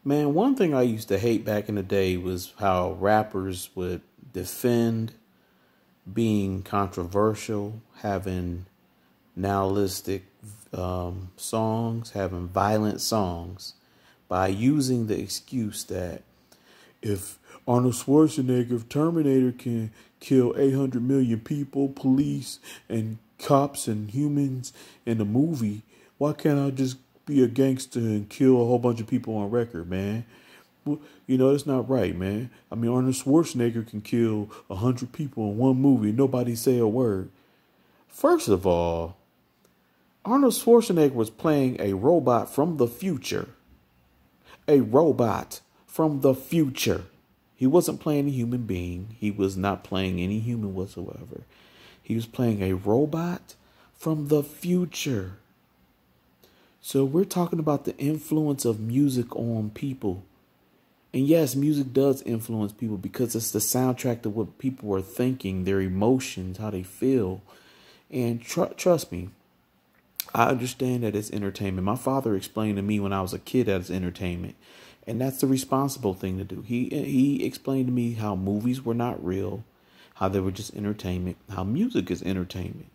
Man, one thing I used to hate back in the day was how rappers would defend being controversial, having nihilistic songs, having violent songs, by using the excuse that if Arnold Schwarzenegger, if Terminator can kill 800 million people, police and cops and humans in a movie, why can't I just be a gangster and kill a whole bunch of people on record, man? Well, that's not right, man. I mean, Arnold Schwarzenegger can kill 100 people in one movie. Nobody say a word. First of all, Arnold Schwarzenegger was playing a robot from the future. A robot from the future. He wasn't playing a human being. He was not playing any human whatsoever. He was playing a robot from the future. So we're talking about the influence of music on people. And yes, music does influence people because it's the soundtrack to what people are thinking, their emotions, how they feel. And trust me, I understand that it's entertainment. My father explained to me when I was a kid that it's entertainment. And that's the responsible thing to do. He explained to me how movies were not real, how they were just entertainment, how music is entertainment.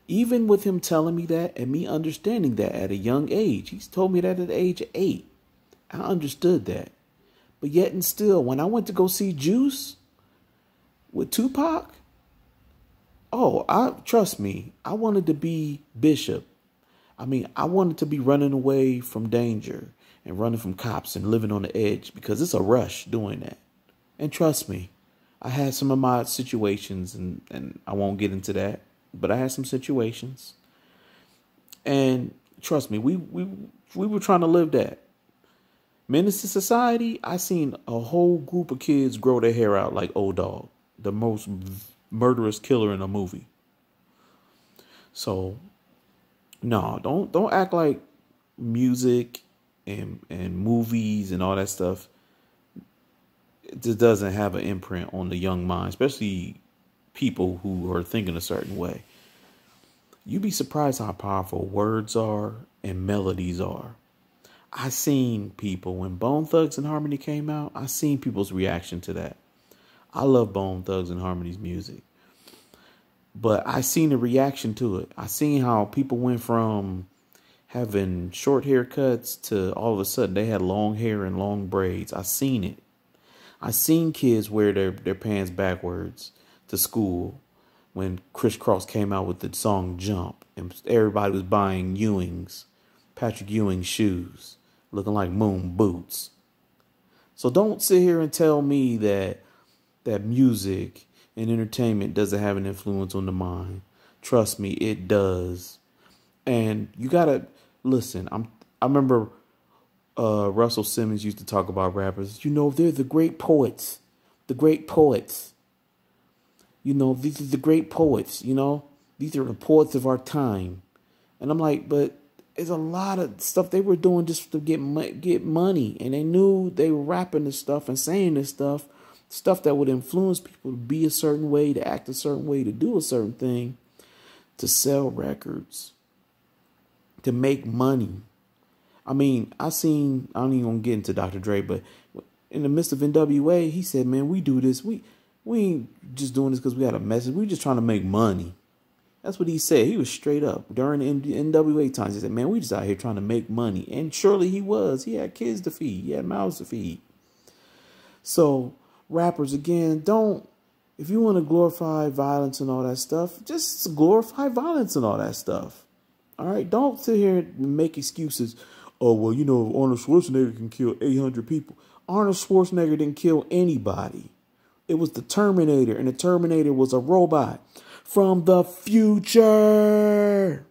Even with him telling me that and me understanding that at a young age, he's told me that at the age of 8, I understood that. But yet and still, when I went to go see Juice with Tupac, trust me, I wanted to be Bishop. I mean, I wanted to be running away from danger and running from cops and living on the edge because it's a rush doing that. And trust me, I had some of my situations and I won't get into that, but I had some situations. And trust me, we were trying to live that. Menace to Society, I seen a whole group of kids grow their hair out like old dog, the most murderous killer in a movie. So, no, don't act like music and movies and all that stuff, it just doesn't have an imprint on the young mind, especially people who are thinking a certain way. You'd be surprised how powerful words are and melodies are. I seen people when Bone Thugs and Harmony came out. I seen people's reaction to that. I love Bone Thugs and Harmony's music, but I seen the reaction to it. I seen how people went from having short haircuts to all of a sudden they had long hair and long braids. I seen it. I seen kids wear their pants backwards to school when Criss Cross came out with the song Jump and everybody was buying Patrick Ewing shoes, looking like moon boots. So don't sit here and tell me that music and entertainment doesn't have an influence on the mind. Trust me, it does. And you gotta listen. I remember Russell Simmons used to talk about rappers. They're the great poets. The great poets. These are the great poets. These are the poets of our time. And I'm like, but there's a lot of stuff they were doing just to get money. And they knew they were rapping this stuff and saying this stuff that would influence people to be a certain way, to act a certain way, to do a certain thing, to sell records, to make money. I mean, I don't even want to get into Dr. Dre, but in the midst of NWA, he said, man, we do this. We ain't just doing this because we got a message. We just trying to make money. That's what he said. He was straight up during the NWA times. He said, man, we just out here trying to make money. And surely he was. He had kids to feed. He had mouths to feed. So rappers, again, if you want to glorify violence and all that stuff, just glorify violence and all that stuff. All right? Don't sit here and make excuses. Oh, well, Arnold Schwarzenegger can kill 800 people. Arnold Schwarzenegger didn't kill anybody. It was the Terminator, and the Terminator was a robot from the future.